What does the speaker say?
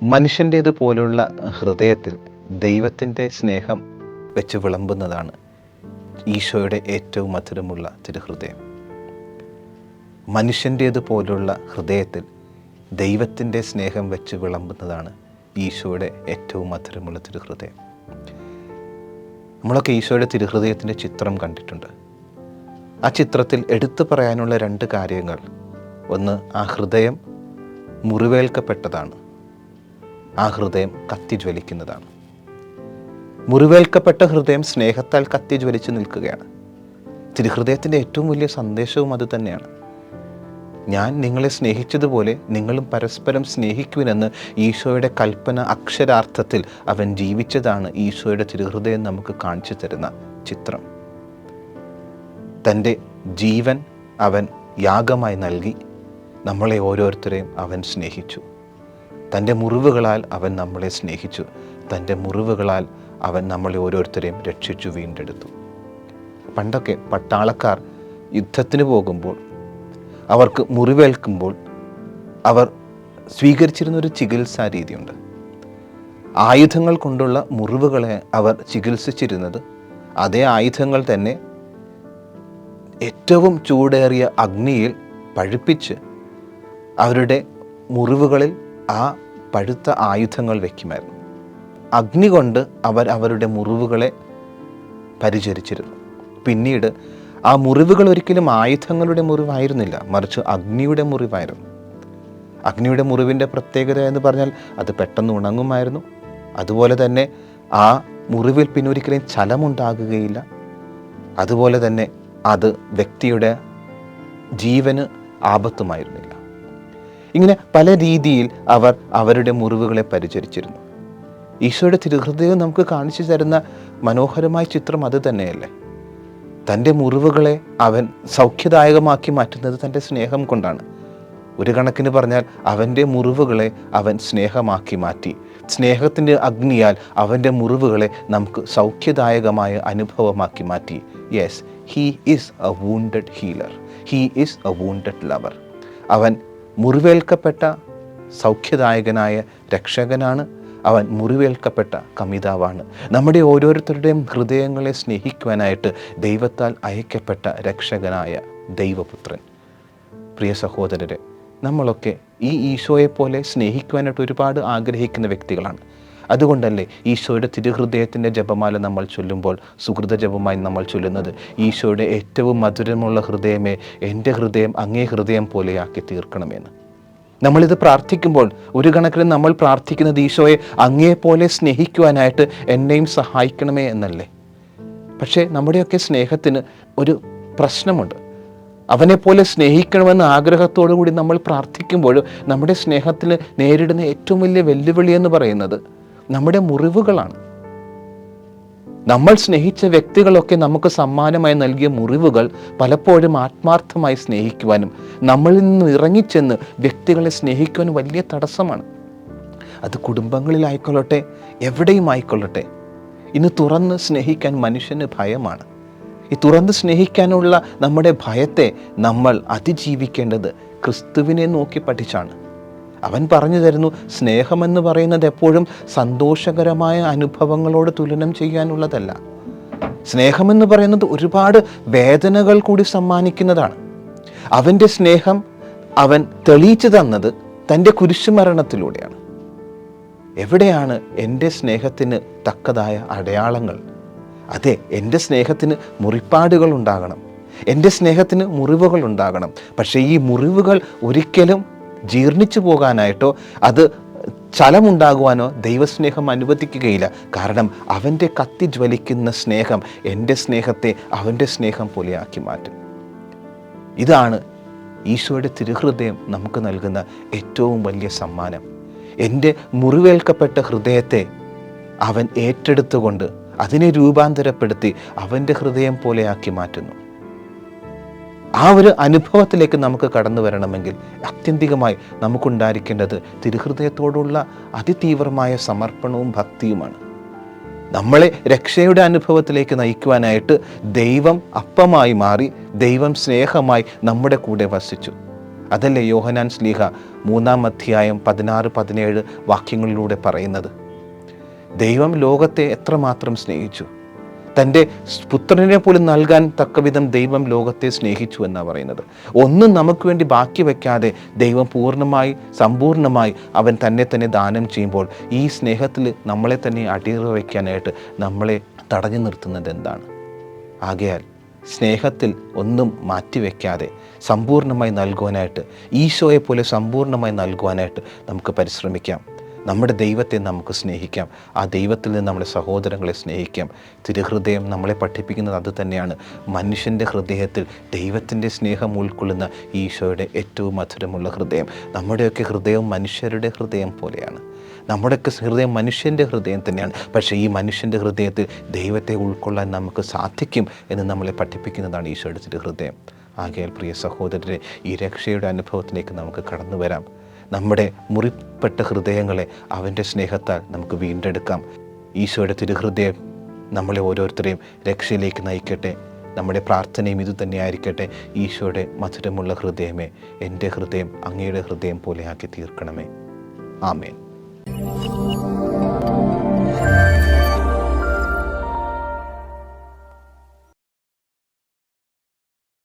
മനുഷ്യൻ്റേത് പോലുള്ള ഹൃദയത്തിൽ ദൈവത്തിൻ്റെ സ്നേഹം വെച്ച് വിളമ്പുന്നതാണ് ഈശോയുടെ ഏറ്റവും മധുരമുള്ള തിരുഹൃദയം. മനുഷ്യൻ്റേത് പോലുള്ള ഹൃദയത്തിൽ ദൈവത്തിൻ്റെ സ്നേഹം വെച്ച് വിളമ്പുന്നതാണ് ഈശോയുടെ ഏറ്റവും മധുരമുള്ള തിരുഹൃദയം. നമ്മളൊക്കെ ഈശോയുടെ തിരുഹൃദയത്തിൻ്റെ ചിത്രം കണ്ടിട്ടുണ്ട്. ആ ചിത്രത്തിൽ എടുത്തു പറയാനുള്ള രണ്ട് കാര്യങ്ങൾ: ഒന്ന്, ആ ഹൃദയം മുറിവേൽക്കപ്പെട്ടതാണ്, ആ ഹൃദയം കത്തിജ്വലിക്കുന്നതാണ്. മുറിവേൽക്കപ്പെട്ട ഹൃദയം സ്നേഹത്താൽ കത്തിജ്വലിച്ച് നിൽക്കുകയാണ്. തിരുഹൃദയത്തിൻ്റെ ഏറ്റവും വലിയ സന്ദേശവും അത് തന്നെയാണ്. ഞാൻ നിങ്ങളെ സ്നേഹിച്ചതുപോലെ നിങ്ങളും പരസ്പരം സ്നേഹിക്കുവിനെന്ന് ഈശോയുടെ കൽപ്പന അക്ഷരാർത്ഥത്തിൽ അവൻ ജീവിച്ചതാണ് ഈശോയുടെ തിരുഹൃദയം നമുക്ക് കാണിച്ചു തരുന്ന ചിത്രം. തൻ്റെ ജീവൻ അവൻ യാഗമായി നൽകി നമ്മളെ ഓരോരുത്തരെയും അവൻ സ്നേഹിച്ചു. തൻ്റെ മുറിവുകളാൽ അവൻ നമ്മളെ സ്നേഹിച്ചു. തൻ്റെ മുറിവുകളാൽ അവൻ നമ്മളെ ഓരോരുത്തരെയും രക്ഷിച്ചു, വീണ്ടെടുത്തു. പണ്ടൊക്കെ പട്ടാളക്കാർ യുദ്ധത്തിന് പോകുമ്പോൾ, അവർക്ക് മുറിവേൽക്കുമ്പോൾ അവർ സ്വീകരിച്ചിരുന്നൊരു ചികിത്സാ രീതിയുണ്ട്. ആയുധങ്ങൾ കൊണ്ടുള്ള മുറിവുകളെ അവർ ചികിത്സിച്ചിരുന്നത് അതേ ആയുധങ്ങൾ തന്നെ ഏറ്റവും ചൂടേറിയ അഗ്നിയിൽ പഴുപ്പിച്ച് അവരുടെ മുറിവുകളിൽ ആ പഴുത്ത ആയുധങ്ങൾ വയ്ക്കുമായിരുന്നു. അഗ്നി കൊണ്ട് അവർ അവരുടെ മുറിവുകളെ പരിചരിച്ചിരുന്നു. പിന്നീട് ആ മുറിവുകൾ ഒരിക്കലും ആയുധങ്ങളുടെ മുറിവായിരുന്നില്ല, മറിച്ച് അഗ്നിയുടെ മുറിവായിരുന്നു. അഗ്നിയുടെ മുറിവിൻ്റെ പ്രത്യേകത എന്ന് പറഞ്ഞാൽ അത് പെട്ടെന്ന് ഉണങ്ങുമായിരുന്നു. അതുപോലെ തന്നെ ആ മുറിവിൽ പിന്നെ ഒരിക്കലും ചലമുണ്ടാകുകയില്ല. അതുപോലെ തന്നെ അത് വ്യക്തിയുടെ ജീവന് ആപത്തുമായിരുന്നില്ല. ഇങ്ങനെ പല രീതിയിൽ അവർ അവരുടെ മുറിവുകളെ പരിചരിച്ചിരുന്നു. ഈശോയുടെ തിരുഹൃദയം നമുക്ക് കാണിച്ചു തരുന്ന മനോഹരമായ ചിത്രം അത് തന്നെയല്ലേ? തൻ്റെ മുറിവുകളെ അവൻ സൗഖ്യദായകമാക്കി മാറ്റുന്നത് തൻ്റെ സ്നേഹം കൊണ്ടാണ്. ഒരു കണക്കിന് പറഞ്ഞാൽ അവൻ്റെ മുറിവുകളെ അവൻ സ്നേഹമാക്കി മാറ്റി. സ്നേഹത്തിൻ്റെ അഗ്നിയാൽ അവൻ്റെ മുറിവുകളെ നമുക്ക് സൗഖ്യദായകമായ അനുഭവമാക്കി മാറ്റി. Yes, he is A wounded healer, he is A wounded lover. അവൻ മുറിവേൽക്കപ്പെട്ട സൗഖ്യദായകനായ രക്ഷകനാണ്. അവൻ മുറിവേൽക്കപ്പെട്ട കമിതാവാണ്. നമ്മുടെ ഓരോരുത്തരുടെയും ഹൃദയങ്ങളെ സ്നേഹിക്കുവാനായിട്ട് ദൈവത്താൽ അയക്കപ്പെട്ട രക്ഷകനായ ദൈവപുത്രൻ. പ്രിയ സഹോദരരെ, നമ്മളൊക്കെ ഈ ഈശോയെപ്പോലെ സ്നേഹിക്കുവാനായിട്ട് ഒരുപാട് ആഗ്രഹിക്കുന്ന വ്യക്തികളാണ്. അതുകൊണ്ടല്ലേ ഈശോയുടെ തിരുഹൃദയത്തിൻ്റെ ജപമാല നമ്മൾ ചൊല്ലുമ്പോൾ സുഹൃത ജപമായി നമ്മൾ ചൊല്ലുന്നത്: ഈശോയുടെ ഏറ്റവും മധുരമുള്ള ഹൃദയമേ, എൻ്റെ ഹൃദയം അങ്ങേ ഹൃദയം പോലെയാക്കി തീർക്കണമെന്ന്. നമ്മളിത് പ്രാർത്ഥിക്കുമ്പോൾ ഒരു കണക്കിന് നമ്മൾ പ്രാർത്ഥിക്കുന്നത് ഈശോയെ അങ്ങേപോലെ സ്നേഹിക്കുവാനായിട്ട് എന്നെയും സഹായിക്കണമേ എന്നല്ലേ. പക്ഷേ നമ്മുടെയൊക്കെ സ്നേഹത്തിന് ഒരു പ്രശ്നമുണ്ട്. അവനെപ്പോലെ സ്നേഹിക്കണമെന്ന ആഗ്രഹത്തോടു കൂടി നമ്മൾ പ്രാർത്ഥിക്കുമ്പോൾ നമ്മുടെ സ്നേഹത്തിൽ നേരിടുന്ന ഏറ്റവും വലിയ വെല്ലുവിളി എന്ന് പറയുന്നത് നമ്മുടെ മുറിവുകളാണ്. നമ്മൾ സ്നേഹിച്ച വ്യക്തികളൊക്കെ നമുക്ക് സമ്മാനമായി നൽകിയ മുറിവുകൾ പലപ്പോഴും ആത്മാർത്ഥമായി സ്നേഹിക്കുവാനും നമ്മളിൽ നിന്ന് ഇറങ്ങിച്ചെന്ന് വ്യക്തികളെ സ്നേഹിക്കുവാനും വലിയ തടസ്സമാണ്. അത് കുടുംബങ്ങളിലായിക്കൊള്ളട്ടെ, എവിടെയും ആയിക്കൊള്ളട്ടെ. ഇന്ന് തുറന്ന് സ്നേഹിക്കാൻ മനുഷ്യന് ഭയമാണ്. ഈ തുറന്ന് സ്നേഹിക്കാനുള്ള നമ്മുടെ ഭയത്തെ നമ്മൾ അതിജീവിക്കേണ്ടത് ക്രിസ്തുവിനെ നോക്കി പഠിച്ചാണ്. അവൻ പറഞ്ഞു തരുന്നു, സ്നേഹമെന്ന് പറയുന്നത് എപ്പോഴും സന്തോഷകരമായ അനുഭവങ്ങളോട് തുലനം ചെയ്യാനുള്ളതല്ല. സ്നേഹമെന്ന് പറയുന്നത് ഒരുപാട് വേദനകൾ കൂടി സമ്മാനിക്കുന്നതാണ്. അവൻ്റെ സ്നേഹം അവൻ തെളിയിച്ചു തന്നത് തൻ്റെ കുരിശുമരണത്തിലൂടെയാണ്. എവിടെയാണ് എൻ്റെ സ്നേഹത്തിന് തക്കതായ അടയാളങ്ങൾ? അതെ, എൻ്റെ സ്നേഹത്തിന് മുറിപ്പാടുകൾ ഉണ്ടാകണം, എൻ്റെ സ്നേഹത്തിന് മുറിവുകൾ ഉണ്ടാകണം. പക്ഷേ ഈ മുറിവുകൾ ഒരിക്കലും ജീർണിച്ചു പോകാനായിട്ടോ അത് ചലമുണ്ടാകുവാനോ ദൈവസ്നേഹം അനുവദിക്കുകയില്ല. കാരണം അവൻ്റെ കത്തിജ്വലിക്കുന്ന സ്നേഹം എൻ്റെ സ്നേഹത്തെ അവൻ്റെ സ്നേഹം പോലെയാക്കി മാറ്റും. ഇതാണ് ഈശോയുടെ തിരുഹൃദയം നമുക്ക് നൽകുന്ന ഏറ്റവും വലിയ സമ്മാനം. എൻ്റെ മുറിവേൽക്കപ്പെട്ട ഹൃദയത്തെ അവൻ ഏറ്റെടുത്തുകൊണ്ട് അതിനെ രൂപാന്തരപ്പെടുത്തി അവൻ്റെ ഹൃദയം പോലെയാക്കി മാറ്റുന്നു. ആ ഒരു അനുഭവത്തിലേക്ക് നമുക്ക് കടന്നു വരണമെങ്കിൽ ആത്യന്തികമായി നമുക്കുണ്ടായിരിക്കേണ്ടത് തിരുഹൃദയത്തോടുള്ള അതിതീവ്രമായ സമർപ്പണവും ഭക്തിയുമാണ്. നമ്മളെ രക്ഷയുടെ അനുഭവത്തിലേക്ക് നയിക്കുവാനായിട്ട് ദൈവം അപ്പമായി മാറി, ദൈവം സ്നേഹമായി നമ്മുടെ കൂടെ വസിച്ചു. അതല്ലേ യോഹന്നാൻ ശ്ലീഹ 3-ാം അധ്യായം 16-17 വാക്യങ്ങളിലൂടെ പറയുന്നത്. ദൈവം ലോകത്തെ എത്രമാത്രം സ്നേഹിച്ചു, തൻ്റെ പുത്രനെ പോലും നൽകാൻ തക്കവിധം ദൈവം ലോകത്തെ സ്നേഹിച്ചു എന്നാണ് പറയുന്നത്. ഒന്നും നമുക്ക് വേണ്ടി ബാക്കി വയ്ക്കാതെ ദൈവം പൂർണ്ണമായി സമ്പൂർണ്ണമായി അവൻ തന്നെ തന്നെ ദാനം ചെയ്യുമ്പോൾ ഈ സ്നേഹത്തിൽ നമ്മളെ തന്നെ അടിയറ വയ്ക്കാനായിട്ട് നമ്മളെ തടഞ്ഞു നിർത്തുന്നത് എന്താണ്? ആകയാൽ സ്നേഹത്തിൽ ഒന്നും മാറ്റിവെക്കാതെ സമ്പൂർണ്ണമായി നൽകുവാനായിട്ട്, ഈശോയെ പോലെ സമ്പൂർണ്ണമായി നൽകുവാനായിട്ട് നമുക്ക് പരിശ്രമിക്കാം. നമ്മുടെ ദൈവത്തെ നമുക്ക് സ്നേഹിക്കാം. ആ ദൈവത്തിൽ നിന്ന് നമ്മുടെ സഹോദരങ്ങളെ സ്നേഹിക്കാം. തിരുഹൃദയം നമ്മളെ പഠിപ്പിക്കുന്നത് അത് തന്നെയാണ്. മനുഷ്യൻ്റെ ഹൃദയത്തിൽ ദൈവത്തിൻ്റെ സ്നേഹം ഉൾക്കൊള്ളുന്ന ഈശോയുടെ ഏറ്റവും മധുരമുള്ള ഹൃദയം. നമ്മുടെയൊക്കെ ഹൃദയം മനുഷ്യരുടെ ഹൃദയം പോലെയാണ്. നമ്മുടെയൊക്കെ ഹൃദയം മനുഷ്യൻ്റെ ഹൃദയം തന്നെയാണ്. പക്ഷേ ഈ മനുഷ്യൻ്റെ ഹൃദയത്തിൽ ദൈവത്തെ ഉൾക്കൊള്ളാൻ നമുക്ക് സാധിക്കും എന്ന് നമ്മളെ പഠിപ്പിക്കുന്നതാണ് ഈശോയുടെ തിരുഹൃദയം. ആകയാൽ പ്രിയ സഹോദരരെ, ഈ രക്ഷയുടെ അനുഭവത്തിലേക്ക് നമുക്ക് കടന്നു വരാം. നമ്മുടെ മുറിപ്പെട്ട ഹൃദയങ്ങളെ അവൻ്റെ സ്നേഹത്താൽ നമുക്ക് വീണ്ടെടുക്കാം. ഈശോയുടെ തിരുഹൃദയം നമ്മളെ ഓരോരുത്തരെയും രക്ഷയിലേക്ക് നയിക്കട്ടെ. നമ്മുടെ പ്രാർത്ഥനയും ഇതുതന്നെയായിരിക്കട്ടെ. ഈശോയുടെ മധുരമുള്ള ഹൃദയമേ, എൻ്റെ ഹൃദയം അങ്ങയുടെ ഹൃദയം പോലെയാക്കി തീർക്കണമേ. ആമേൻ.